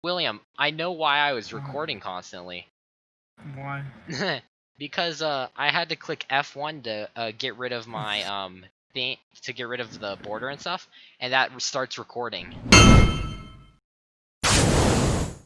William, I know why I was recording constantly. Why? Because I had to click F1 to get rid of my thing, to get rid of the border and stuff, and that starts recording.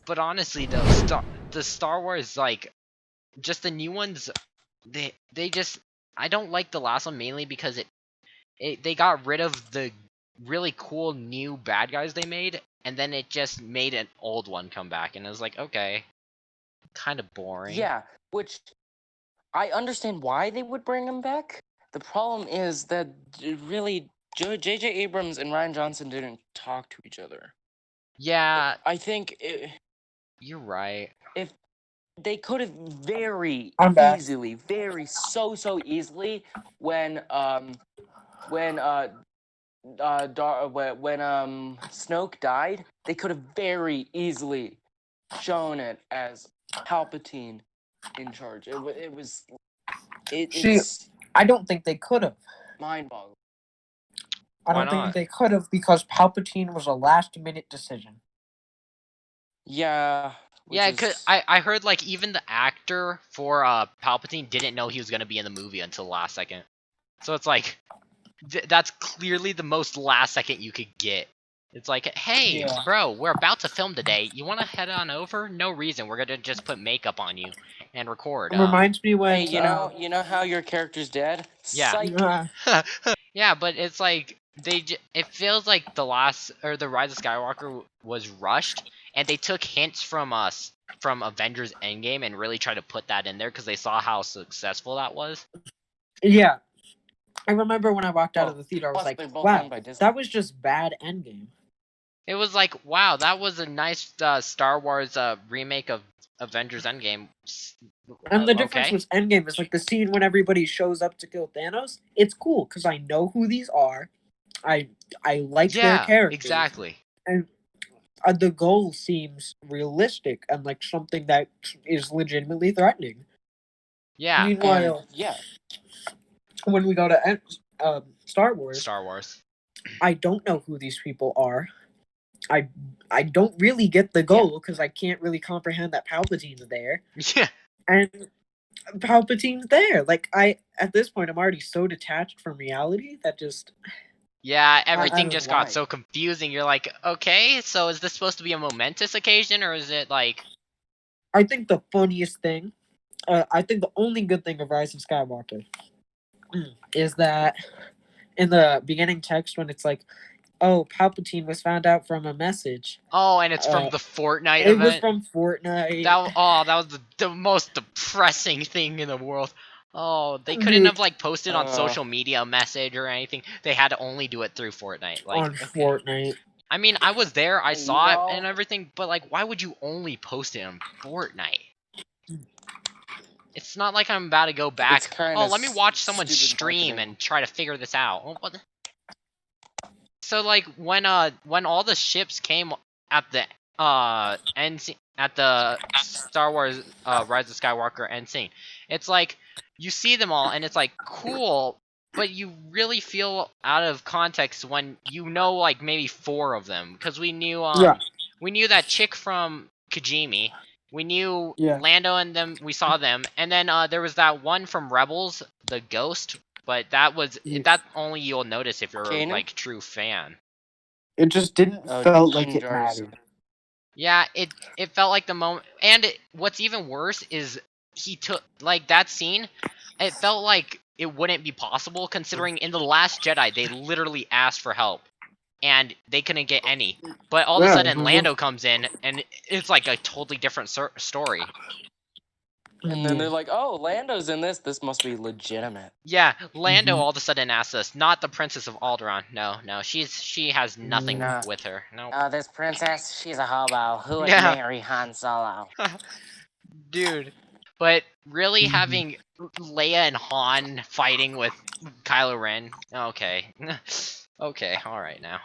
But honestly though, the Star Wars, like, just the new ones, they just, I don't like the last one mainly because they got rid of the really cool new bad guys they made, and then it just made an old one come back, and it was like, okay, kind of boring. Yeah, which I understand why they would bring him back. The problem is that really J.J. Abrams and Rian Johnson didn't talk to each other. Yeah, I think you're right. if they could have very I'm back. easily, so easily when Snoke died, they could have very easily shown it as Palpatine in charge. It's I don't think they could have. mind-boggling. I don't think they could have because Palpatine was a last-minute decision. Yeah. Yeah, because I heard, like, even the actor for Palpatine didn't know he was going to be in the movie until the last second. So it's like, that's clearly the most last second you could get. It's like, hey, bro, we're about to film today. You want to head on over? No reason. We're going to just put makeup on you and record. It reminds me when... Hey, you know how your character's dead? Yeah. Yeah, but it's like, it feels like the Rise of Skywalker was rushed, and they took hints from Avengers Endgame and really tried to put that in there because they saw how successful that was. Yeah. I remember when I walked out of the theater, I was like, wow, that was just bad Endgame. It was like, wow, that was a nice Star Wars remake of Avengers Endgame. And the difference with Endgame is, like, the scene when everybody shows up to kill Thanos, it's cool, because I know who these are. I like their characters. Exactly. And the goal seems realistic and like something that is legitimately threatening. Yeah. Meanwhile, when we go to Star Wars, I don't know who these people are. I don't really get the goal because I can't really comprehend that Palpatine's there. Yeah. And Palpatine's there. Like, at this point, I'm already so detached from reality that just... Yeah, everything just got so confusing. You're like, okay, so is this supposed to be a momentous occasion, or is it like... I think the funniest thing, I think the only good thing of Rise of Skywalker is that in the beginning text when it's like, oh, Palpatine was found out from a message. Oh, and it's from the Fortnite event? It was from Fortnite. That was the most depressing thing in the world. Oh, they couldn't have, like, posted on social media a message or anything. They had to only do it through Fortnite. Like, on Fortnite. I mean, I was there, I saw it and everything, but, like, why would you only post it on Fortnite? It's not like I'm about to go back. Oh, let me watch someone stream and try to figure this out. Oh, what the... So, like, when all the ships came at the end scene, at the Star Wars Rise of Skywalker end scene, it's like you see them all and it's like cool, but you really feel out of context when you know, like, maybe 4 of them, because we knew that chick from Kijimi, we knew Lando and them, we saw them, and then there was that one from Rebels, the ghost, but that only you'll notice if you're like true fan. It just didn't felt like it mattered. Yeah, it felt like the moment, and what's even worse is he took, like, that scene, it felt like it wouldn't be possible considering in The Last Jedi they literally asked for help and they couldn't get any, but all of a sudden Lando comes in and it's like a totally different story. And then they're like, oh, Lando's in this. This must be legitimate. Yeah, Lando all of a sudden asks us, not the Princess of Alderaan. No, she has nothing with her. No. This princess, she's a hobo. Who would marry Han Solo? Dude. But really having Leia and Han fighting with Kylo Ren, okay. Okay, alright now.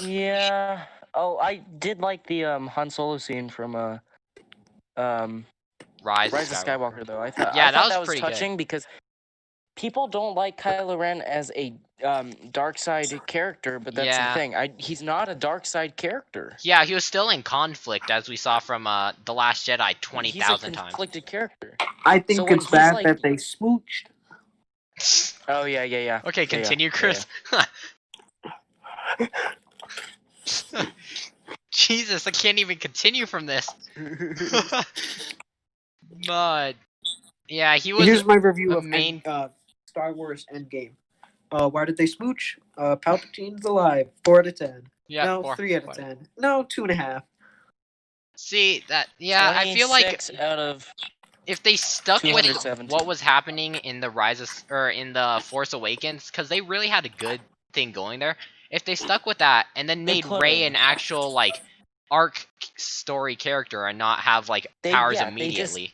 Yeah. Oh, I did like the Han Solo scene from Rise of Skywalker, though. I thought that was touching because people don't like Kylo Ren as a dark side character, but that's the thing. He's not a dark side character. Yeah, he was still in conflict, as we saw from The Last Jedi 20,000 times. He's a conflicted character. I think it's bad that they smooched. Oh yeah. Okay, continue, Chris. Jesus, I can't even continue from this. But yeah, he was. Here's my review of main Star Wars Endgame. Why did they smooch? Palpatine's alive. 4 out of 10. Yeah, no, 4. 3 out of 10. No, 2.5. See that? Yeah, I feel like out of if they stuck with what was happening in the in the Force Awakens, because they really had a good thing going there. If they stuck with that and then made Rey an actual like arc story character and not have like powers immediately,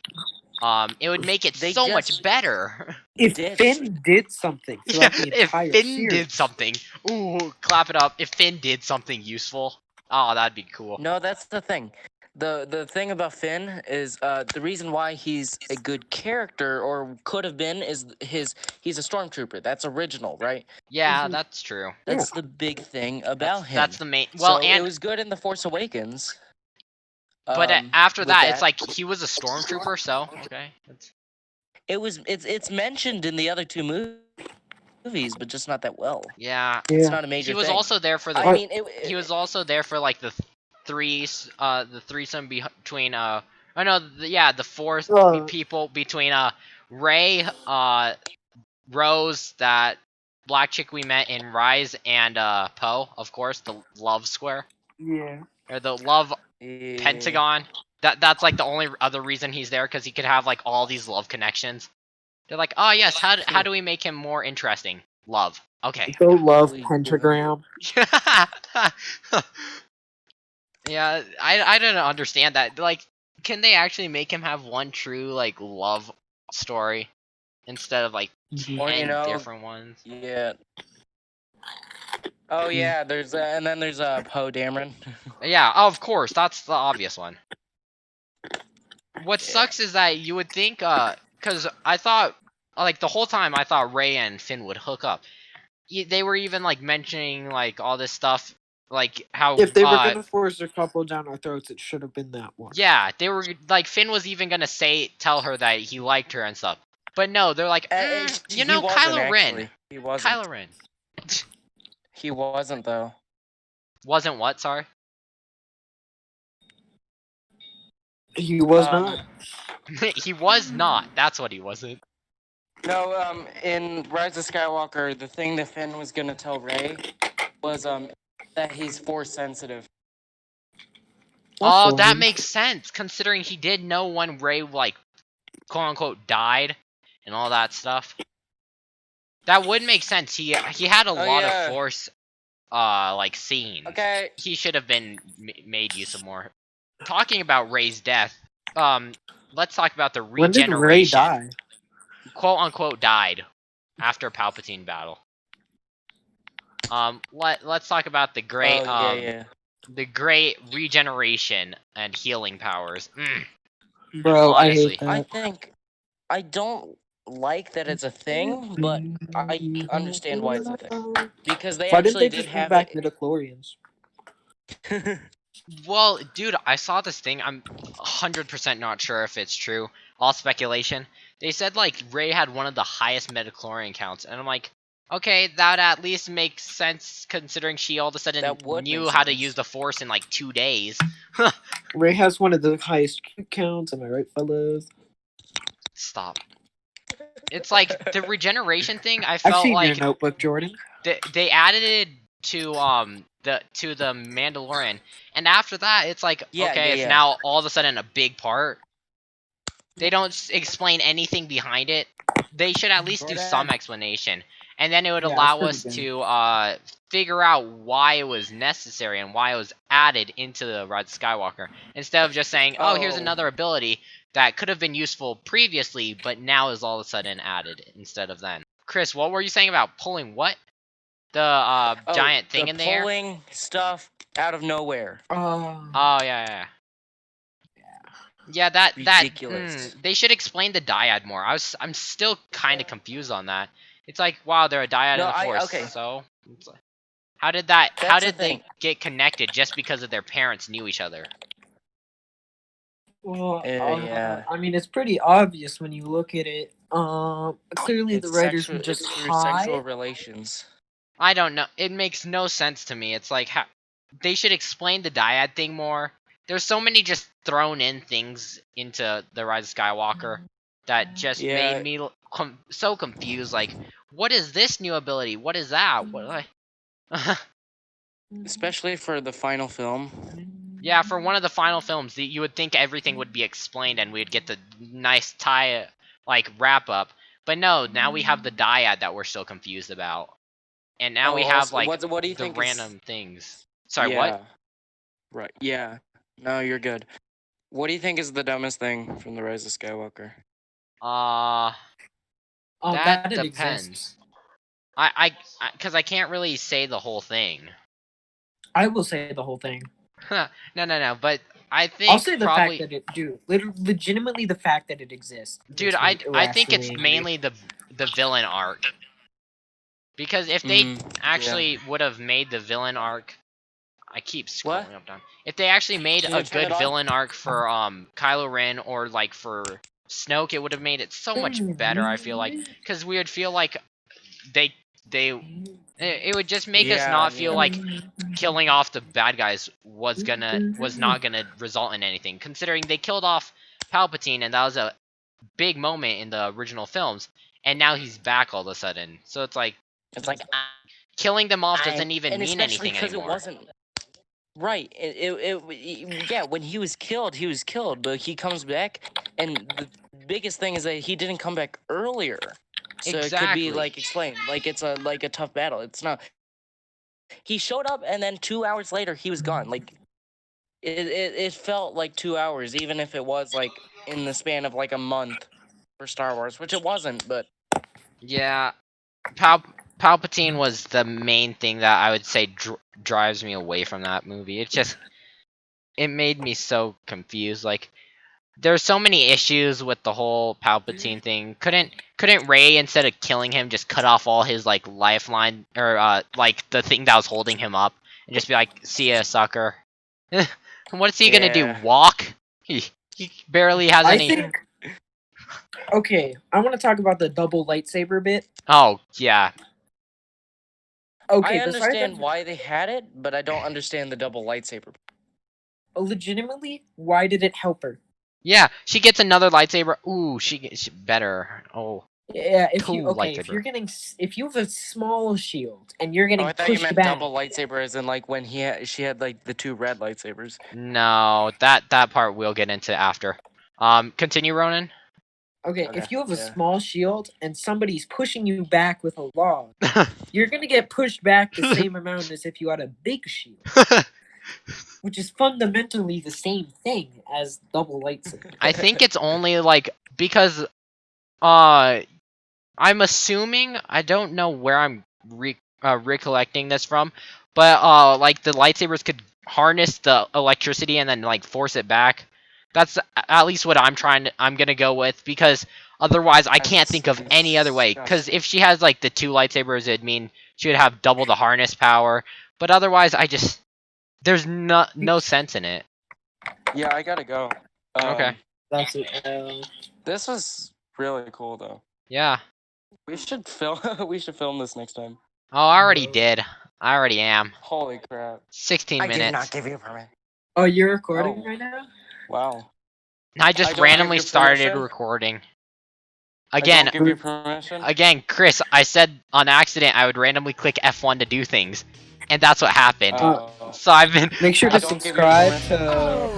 it would make it so much better. If Finn did something throughout the entire series. Did something, ooh, clap it up. If Finn did something useful, oh, that'd be cool. No, that's the thing. The thing about Finn is the reason why he's a good character or could have been is he's a stormtrooper. That's original, right? Yeah, that's true. That's the big thing about him. That's the main. Well, so and it was good in The Force Awakens. But after that, it's like he was a stormtrooper. So okay, it's mentioned in the other two movies, but just not that well. Yeah, it's not a major. He was thing. also there for the. I mean, he was also there for like the threesome between the fourth people between Rey, Rose, that black chick we met in Rise, and Poe, of course, the love square. Yeah. Or the love pentagon. That's like the only other reason he's there, because he could have like all these love connections. They're like, oh yes, how do we make him more interesting? Love. Okay. Go love pentagram. Yeah, I don't understand that. Like, can they actually make him have one true like love story instead of like 10 different ones? Yeah. Oh yeah, there's and then there's Poe Dameron. Yeah, of course, that's the obvious one. What sucks is that you would think, because I thought, like the whole time I thought Rey and Finn would hook up. They were even like mentioning like all this stuff, like how if they were gonna force a couple down our throats, it should have been that one. Yeah, they were like Finn was even gonna tell her that he liked her and stuff, but no, they're like, you know, Kylo Ren. He wasn't. Kylo Ren. He wasn't though. Wasn't what? Sorry. He was not. He was not. That's what he wasn't. No, in Rise of Skywalker, the thing that Finn was gonna tell Rey was that he's force sensitive. Oh, that makes sense, considering he did know when Rey like quote unquote died and all that stuff. That would make sense. He had a lot of force like scenes. Okay. He should have been made use of more. Talking about Rey's death, let's talk about the regeneration. When did Rey die? Quote unquote died after Palpatine battle. Let's talk about the great the great regeneration and healing powers. Bro, honestly. I hate that. I don't like that it's a thing, but I understand why it's a thing. Because they actually did have back midichlorians. Well, dude, I saw this thing. I'm 100% not sure if it's true. All speculation. They said like Rey had one of the highest midichlorian counts, and I'm like, okay, that at least makes sense considering she all of a sudden knew how to use the Force in like 2 days. Rey has one of the highest Q counts. Am I right, fellas? Stop. It's like the regeneration thing. I felt I've seen like your notebook, Jordan. They added it to the Mandalorian, and after that, it's like it's now all of a sudden a big part. They don't explain anything behind it. They should at least do some explanation, and then it would allow us to figure out why it was necessary and why it was added into the Rise of Skywalker, instead of just saying, "Oh, here's another ability that could have been useful previously, but now is all of a sudden added instead of then." Chris, what were you saying about pulling what? The giant thing in the air? Pulling stuff out of nowhere. Oh yeah. Yeah, that ridiculous. They should explain the dyad more. I'm still kind of confused on that. It's like, wow, they're a dyad in the Force. Okay. So, how did they get connected just because of their parents knew each other? Well, yeah. I mean, it's pretty obvious when you look at it. Clearly the writers were just high. Sexual relations. I don't know. It makes no sense to me. It's like, they should explain the dyad thing more. There's so many just thrown in things into The Rise of Skywalker that just made me so confused. Like, what is this new ability? What is that? What? Especially for the final film. Yeah, for one of the final films, you would think everything would be explained and we'd get the nice wrap up. But no, now we have the dyad that we're still confused about. And now we have, like, what do you the think random things. Sorry, what? Right, yeah. No, you're good. What do you think is the dumbest thing from The Rise of Skywalker? That depends. Because I can't really say the whole thing. I will say the whole thing. No, but I think I'll say the fact that it, legitimately the fact that it exists. Dude, I think it's mainly the villain arc. Because if they actually would have made the villain arc, I keep scrolling up down. If they actually made a good villain arc for Kylo Ren or like for Snoke, it would have made it so much better. I feel like, because we would feel like it would just make us not feel like killing off the bad guys was not gonna result in anything. Considering they killed off Palpatine and that was a big moment in the original films, and now he's back all of a sudden. So it's like killing them off doesn't even mean anything anymore. It wasn't right. Yeah, when he was killed, but he comes back, and the biggest thing is that he didn't come back earlier. So it could be like explained, like it's a tough battle. It's not. He showed up, and then 2 hours later, he was gone. Like it felt like 2 hours, even if it was like in the span of like a month for Star Wars, which it wasn't. But yeah, Palpatine was the main thing that I would say drives me away from that movie. It made me so confused. Like, there's so many issues with the whole Palpatine thing. Couldn't Rey, instead of killing him, just cut off all his like lifeline or like the thing that was holding him up and just be like, "See ya, sucker." What's he gonna do? Walk? He barely has any. Okay, I want to talk about the double lightsaber bit. Oh yeah. Okay, I understand why they had it, but I don't understand the double lightsaber. Legitimately, why did it help her? Yeah, she gets another lightsaber. Ooh, she gets better. Oh. Yeah, if you have a small shield and you're getting pushed back. I thought you meant double lightsaber, as in like when she had like the 2 red lightsabers. No, that part we'll get into after. Continue, Ronan. Okay, if you have a small shield and somebody's pushing you back with a log, you're gonna get pushed back the same amount as if you had a big shield. Which is fundamentally the same thing as double lightsaber. I think it's only like because I'm assuming, I don't know where I'm recollecting this from, but like the lightsabers could harness the electricity and then like force it back. That's at least what I'm gonna go with, because otherwise I can't think of any other way. Because if she has like the 2 lightsabers, it'd mean she would have double the harness power. But otherwise, there's no sense in it. Yeah, I gotta go. Okay. That's it. This was really cool, though. Yeah. We should film this next time. Oh, I already did. I already am. Holy crap. 16 minutes. I did not give you a permit. Oh, you're recording right now? Wow. I just randomly started recording. Again, I don't give you permission? Again, Chris, I said on accident I would randomly click F1 to do things. And that's what happened. So I've been... Make sure to subscribe to...